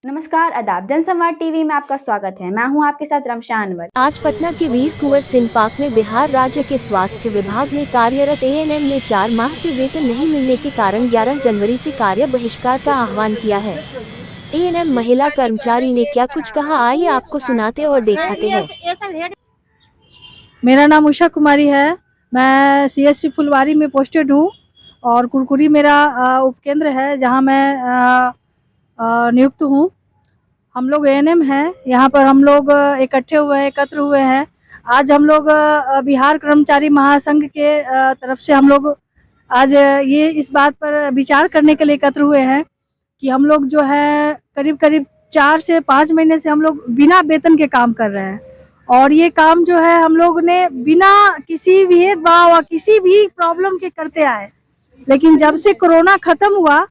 नमस्कार, आदाब। जनसंवाद टीवी में आपका स्वागत है। मैं हूं आपके साथ रमशा अनवर। आज पटना के वीर कुंवर सिंह पार्क में बिहार राज्य के स्वास्थ्य विभाग में कार्यरत एएनएम ने 4 माह से वेतन नहीं मिलने के कारण 11 जनवरी से कार्य बहिष्कार का आह्वान किया है। एएनएम महिला कर्मचारी ने क्या कुछ कहा, आइए आपको सुनाते और दिखाते हैं। मेरा नाम उषा कुमारी है। मैं सीएससी फुलवारी में पोस्टेड हूँ और कुरकुरी मेरा उपकेंद्र है जहाँ मैं नियुक्त हूँ। हम लोग एएनएम हैं। यहाँ पर हम लोग एकत्र हुए हैं। आज हम लोग बिहार कर्मचारी महासंघ के तरफ से हम लोग आज ये इस बात पर विचार करने के लिए एकत्र हुए हैं कि हम लोग जो है करीब करीब 4 से 5 महीने से हम लोग बिना वेतन के काम कर रहे हैं और ये काम जो है हम लोग ने बिना किसी भेदभाव और किसी भी प्रॉब्लम के करते आए। लेकिन जब से कोरोना खत्म हुआ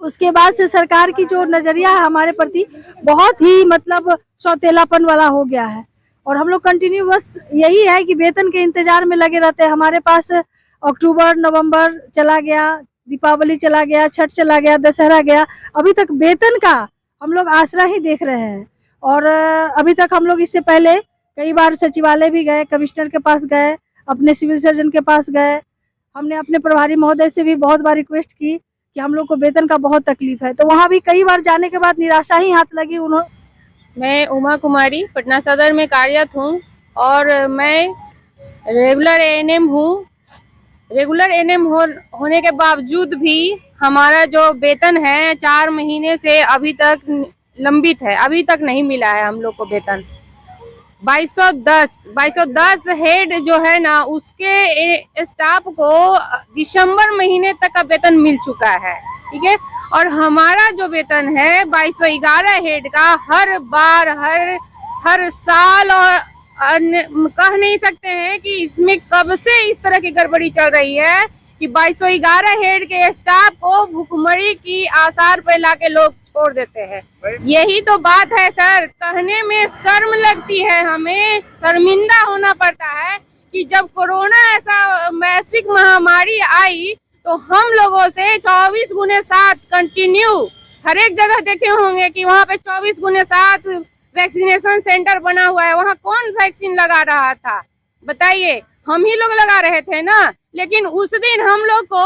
उसके बाद से सरकार की जो नजरिया है हमारे प्रति बहुत ही मतलब सौतेलापन वाला हो गया है और हम लोग कंटिन्यू बस यही है कि वेतन के इंतजार में लगे रहते हैं। हमारे पास अक्टूबर नवंबर चला गया, दीपावली चला गया, छठ चला गया, दशहरा गया, अभी तक वेतन का हम लोग आसरा ही देख रहे हैं। और अभी तक हम लोग इससे पहले कई बार सचिवालय भी गए, कमिश्नर के पास गए, अपने सिविल सर्जन के पास गए। हमने अपने प्रभारी महोदय से भी बहुत बार रिक्वेस्ट की कि हम लोग को वेतन का बहुत तकलीफ है, तो वहाँ भी कई बार जाने के बाद निराशा ही हाथ लगी। मैं उमा कुमारी पटना सदर में कार्यरत हूँ और मैं रेगुलर एएनएम हूँ। रेगुलर एएनएम होने के बावजूद भी हमारा जो वेतन है 4 महीने से अभी तक लंबित है, अभी तक नहीं मिला है हम लोग को वेतन। 2210 हेड जो है ना उसके स्टाफ को दिसंबर महीने तक का वेतन मिल चुका है, ठीक है। और हमारा जो वेतन है 2211 हेड का हर बार हर साल और कह नहीं सकते हैं कि इसमें कब से इस तरह की गड़बड़ी चल रही है कि 2211 हेड के स्टाफ को भुखमरी की आसार पे लाके लोग छोड़ देते हैं। यही तो बात है सर, कहने में शर्म लगती है, हमें शर्मिंदा होना पड़ता है कि जब कोरोना ऐसा वैश्विक महामारी आई तो हम लोगों से 24x7 कंटिन्यू हर एक जगह देखे होंगे कि वहाँ पे 24x7 वैक्सीनेशन सेंटर बना हुआ है। वहाँ कौन वैक्सीन लगा रहा था बताइए? हम ही लोग लगा रहे थे ना। लेकिन उस दिन हम लोग को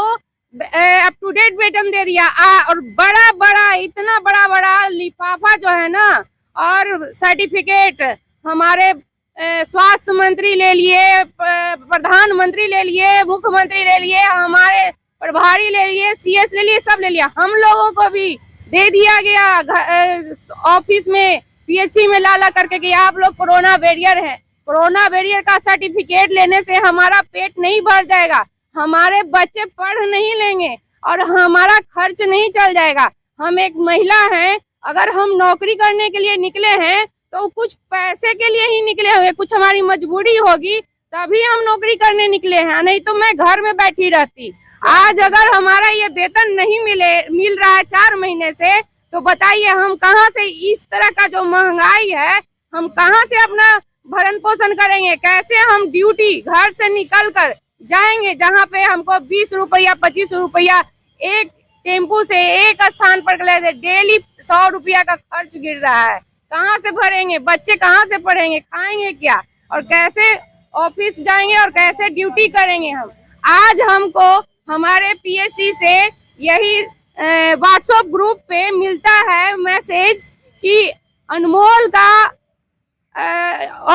अप टू डेट वेतन दे दिया और बड़ा इतना बड़ा लिफाफा जो है ना और सर्टिफिकेट हमारे स्वास्थ्य मंत्री ले लिए, प्रधानमंत्री ले लिए, मुख्यमंत्री ले लिए, हमारे प्रभारी ले लिए, सीएस ले लिए, सब ले लिया। हम लोगों को भी दे दिया गया ऑफिस में पीएचसी में ला करके कि आप लोग कोरोना वॉरियर हैं। कोरोना वॉरियर का सर्टिफिकेट लेने से हमारा पेट नहीं भर जाएगा, हमारे बच्चे पढ़ नहीं लेंगे और हमारा खर्च नहीं चल जाएगा। हम एक महिला हैं, अगर हम नौकरी करने के लिए निकले हैं तो कुछ पैसे के लिए ही निकले हुए, कुछ हमारी मजबूरी होगी तभी हम नौकरी करने निकले हैं, नहीं तो मैं घर में बैठी रहती। आज अगर हमारा ये वेतन नहीं मिल रहा है 4 महीने से, तो बताइए हम कहाँ से, इस तरह का जो महंगाई है हम कहाँ से अपना भरण पोषण करेंगे? कैसे हम ड्यूटी घर से निकल कर जाएंगे जहाँ पे हमको 20 रुपया 25 रुपया एक टेम्पू से एक स्थान पर डेली 100 रुपया का खर्च गिर रहा है। कहाँ से भरेंगे? बच्चे कहाँ से पढ़ेंगे? खाएंगे क्या? और कैसे ऑफिस जाएंगे और कैसे ड्यूटी करेंगे हम? आज हमको हमारे पीएससी से यही व्हाट्सएप ग्रुप पे मिलता है मैसेज कि अनमोल का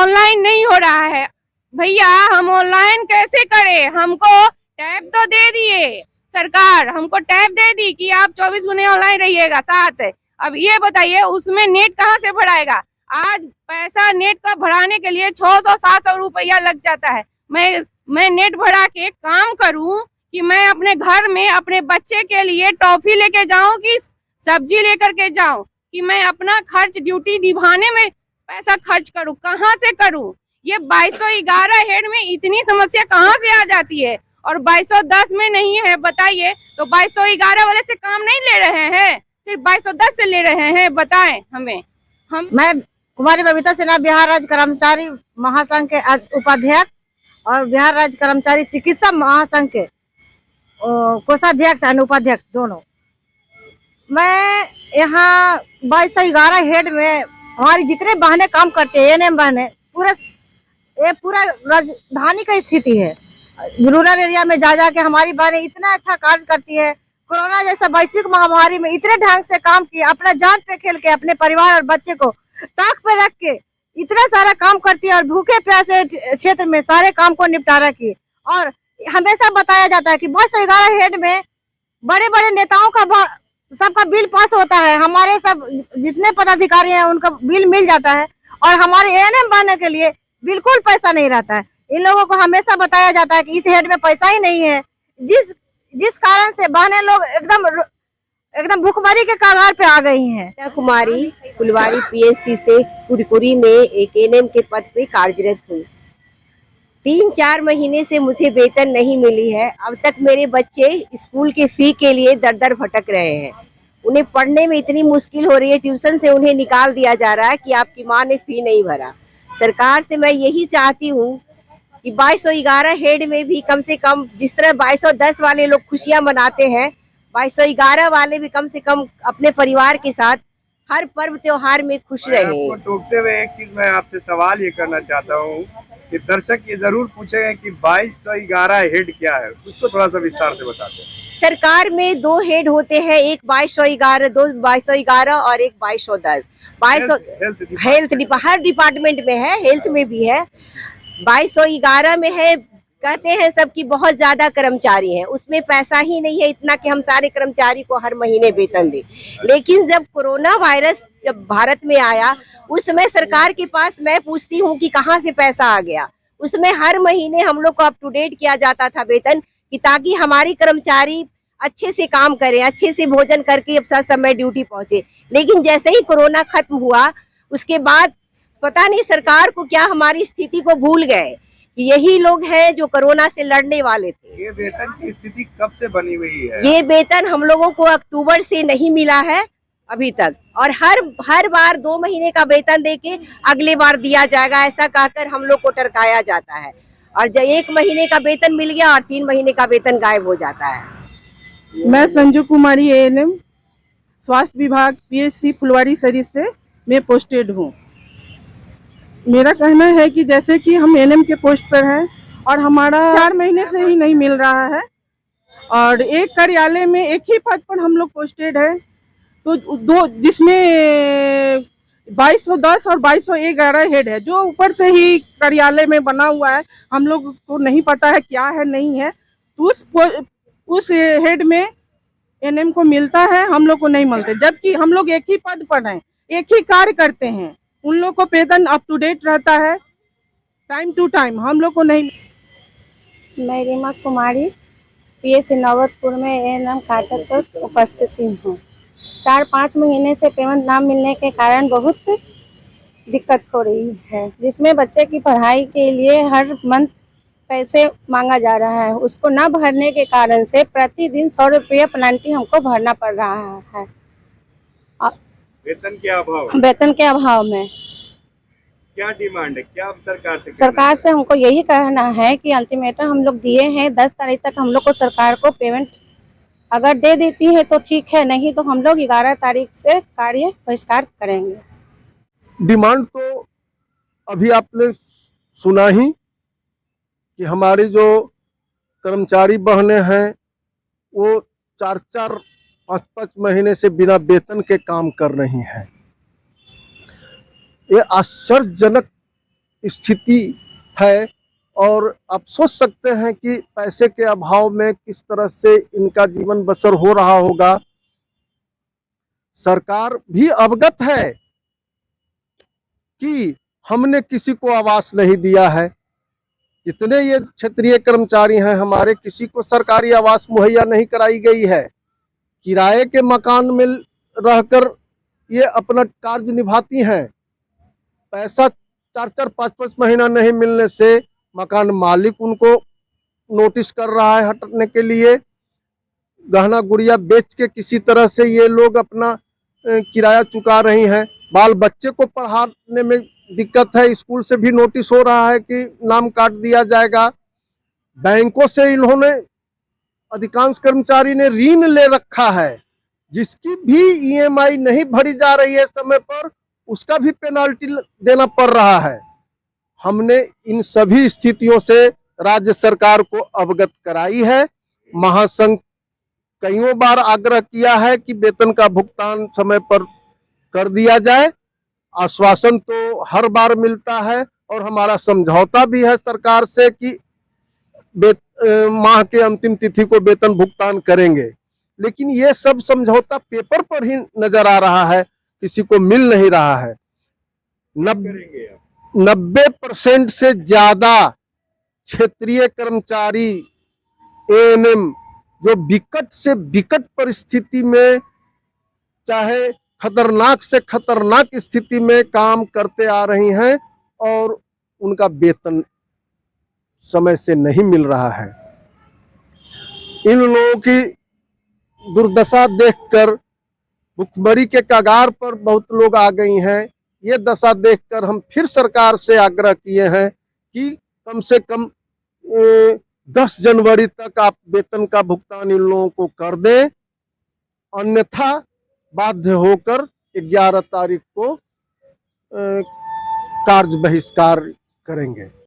ऑनलाइन नहीं हो रहा है। भैया हम ऑनलाइन कैसे करें? हमको टैब तो दे दिए सरकार, हमको टैब दे दी कि आप 24 घंटे ऑनलाइन रहिएगा साथ। अब ये बताइए उसमें नेट कहाँ से भराएगा? आज पैसा नेट का भराने के लिए 600-700 रुपया लग जाता है। मैं नेट भरा के काम करूं कि मैं अपने घर में अपने बच्चे के लिए टॉफी लेके जाऊं कि सब्जी लेकर के जाऊं, कि मैं अपना खर्च ड्यूटी निभाने में पैसा खर्च करूं? कहाँ से करूं? ये 2211 हेड में इतनी समस्या कहाँ से आ जाती है और 2210 में नहीं है बताइए? तो 2211 वाले से काम नहीं ले रहे हैं, सिर्फ 2210 से ले रहे हैं, बताएं हमें। मैं कुमारी बबीता सिन्हा बिहार राज्य कर्मचारी महासंघ के उपाध्यक्ष और बिहार राज्य कर्मचारी चिकित्सा महासंघ के कोषाध्यक्ष और उपाध्यक्ष दोनों। मैं यहाँ 2211 हेड में हमारी जितने बहनें काम करते हैं, एएनएम बहनें, पूरा राजधानी का स्थिति है। रूरल एरिया में जा जाके हमारी बहनें इतना अच्छा कार्य करती है। कोरोना जैसा वैश्विक महामारी में इतने ढंग से काम किया, अपना जान पे खेल के अपने परिवार और बच्चे को ताक पे रख के इतना सारा काम करती है और भूखे प्यासे क्षेत्र में सारे काम को निपटारा की। और हमेशा बताया जाता है कि 2211 हेड में बड़े बड़े नेताओं का सबका बिल पास होता है, हमारे सब जितने पदाधिकारी हैं उनका बिल मिल जाता है और हमारे एएनएम बनने के लिए बिल्कुल पैसा नहीं रहता है। इन लोगों को हमेशा बताया जाता है कि इस हेड में पैसा ही नहीं है, जिस कारण से बहनें लोग एकदम भूखमरी के कगार पे आ गई हैं। मीना कुमारी फुलवारी पीएससी से कुरकुरी में एक एएनएम के पद पे कार्यरत हूँ। 3-4 महीने से मुझे वेतन नहीं मिली है। अब तक मेरे बच्चे स्कूल के फी के लिए दर दर भटक रहे हैं। उन्हें पढ़ने में इतनी मुश्किल हो रही है, ट्यूशन से उन्हें निकाल दिया जा रहा है कि आपकी माँ ने फी नहीं भरा। सरकार से मैं यही चाहती हूँ कि 2211 हेड में भी कम से कम जिस तरह 2210 वाले लोग खुशियाँ मनाते हैं, 2211 वाले भी कम से कम अपने परिवार के साथ हर पर्व त्योहार में खुश रहे। आपको टोकते हुए एक चीज मैं आपसे सवाल ये करना चाहता हूँ कि दर्शक ये जरूर पूछेंगे कि 2211 हेड क्या है, उसको थोड़ा सा विस्तार से बता दें। सरकार में 2 हेड होते हैं, एक 2211, 2211 और एक 2210। हेल्थ हर डिपार्टमेंट में है, हेल्थ में भी है। 2211 में है, कहते हैं सबकी बहुत ज्यादा कर्मचारी हैं, उसमें पैसा ही नहीं है इतना कि हम सारे कर्मचारी को हर महीने वेतन दें। लेकिन जब कोरोना वायरस जब भारत में आया, उस समय सरकार के पास मैं पूछती हूँ कि कहाँ से पैसा आ गया। उसमें हर महीने हम लोग को अप टू डेट किया जाता था वेतन, कि ताकि हमारी कर्मचारी अच्छे से काम करें, अच्छे से भोजन करके अब समय ड्यूटी पहुंचे। लेकिन जैसे ही कोरोना खत्म हुआ, उसके बाद पता नहीं सरकार को क्या हमारी स्थिति को भूल गए कि यही लोग हैं जो कोरोना से लड़ने वाले थे। ये वेतन की स्थिति कब से बनी हुई है? ये वेतन हम लोगों को अक्टूबर से नहीं मिला है अभी तक, और हर बार 2 महीने का वेतन देके अगले बार दिया जाएगा ऐसा कहकर हम लोग को टरकाया जाता है। और जब 1 महीने का वेतन मिल गया और 3 महीने का वेतन गायब हो जाता है। मैं संजू कुमारी एएनएम स्वास्थ्य विभाग पीएससी फुलवारी शरीफ से मैं पोस्टेड हूँ। मेरा कहना है कि जैसे कि हम एएनएम के पोस्ट पर हैं और हमारा 4 महीने से ही नहीं मिल रहा है और एक कार्यालय में एक ही पद पर हम लोग पोस्टेड है, तो 2 जिसमें 2210 और 2211 हेड है, जो ऊपर से ही कार्यालय में बना हुआ है, हम लोग को नहीं पता है क्या है नहीं है। तो उस हेड में एएनएम को मिलता है, हम लोग को नहीं मिलते, जबकि हम लोग एक ही पद पर हैं, एक ही कार्य करते हैं। उन लोग को वेतन अप टू डेट रहता है, टाइम टू टाइम, हम लोग को नहीं। मैं रीमा कुमारी पीएससी नौबतपुर में एएनएम कार्यरत पर उपस्थित हूँ। 4-5 महीने से पेमेंट ना मिलने के कारण बहुत दिक्कत हो रही है, जिसमें बच्चे की पढ़ाई के लिए हर मंथ पैसे मांगा जा रहा है। उसको ना भरने के कारण से प्रतिदिन 100 रुपये पेनल्टी हमको भरना पड़ रहा है वेतन के अभाव में। क्या डिमांड है, क्या सरकार से हमको यही कहना है कि अल्टीमेटम हम लोग दिए हैं, 10 तारीख तक हम लोग को सरकार को पेमेंट अगर दे देती है तो ठीक है, नहीं तो हम लोग 11 तारीख से कार्य बहिष्कार करेंगे। डिमांड तो अभी आपने सुना ही कि हमारी जो कर्मचारी बहनें हैं वो 4-4, 5-5 महीने से बिना वेतन के काम कर रही हैं। ये आश्चर्यजनक स्थिति है और आप सोच सकते हैं कि पैसे के अभाव में किस तरह से इनका जीवन बसर हो रहा होगा। सरकार भी अवगत है कि हमने किसी को आवास नहीं दिया है। जितने ये क्षेत्रीय कर्मचारी हैं हमारे, किसी को सरकारी आवास मुहैया नहीं कराई गई है। किराए के मकान में रहकर ये अपना कार्य निभाती हैं। पैसा 4-4, 5-5 महीना नहीं मिलने से मकान मालिक उनको नोटिस कर रहा है हटने के लिए। गहना गुड़िया बेच के किसी तरह से ये लोग अपना किराया चुका रही हैं। बाल बच्चे को पढ़ाने में दिक्कत है, स्कूल से भी नोटिस हो रहा है कि नाम काट दिया जाएगा। बैंकों से इन्होंने, अधिकांश कर्मचारी ने ऋण ले रखा है जिसकी भी ईएमआई नहीं भरी जा रही है समय पर, उसका भी पेनाल्टी देना पड़ रहा है। हमने इन सभी स्थितियों से राज्य सरकार को अवगत कराई है। महासंघ कईयों बार आग्रह किया है कि वेतन का भुगतान समय पर कर दिया जाए। आश्वासन तो हर बार मिलता है और हमारा समझौता भी है सरकार से कि माह के अंतिम तिथि को वेतन भुगतान करेंगे, लेकिन ये सब समझौता पेपर पर ही नजर आ रहा है, किसी को मिल नहीं रहा है। 90% से ज्यादा क्षेत्रीय कर्मचारी एएनएम जो विकट से विकट परिस्थिति में, चाहे खतरनाक से खतरनाक स्थिति में काम करते आ रही हैं और उनका वेतन समय से नहीं मिल रहा है। इन लोगों की दुर्दशा देखकर भुखमरी के कगार पर बहुत लोग आ गई हैं। ये दशा देखकर हम फिर सरकार से आग्रह किए हैं कि कम से कम 10 जनवरी तक आप वेतन का भुगतान इन लोगों को कर दें, अन्यथा बाध्य होकर 11 तारीख को कार्य बहिष्कार करेंगे।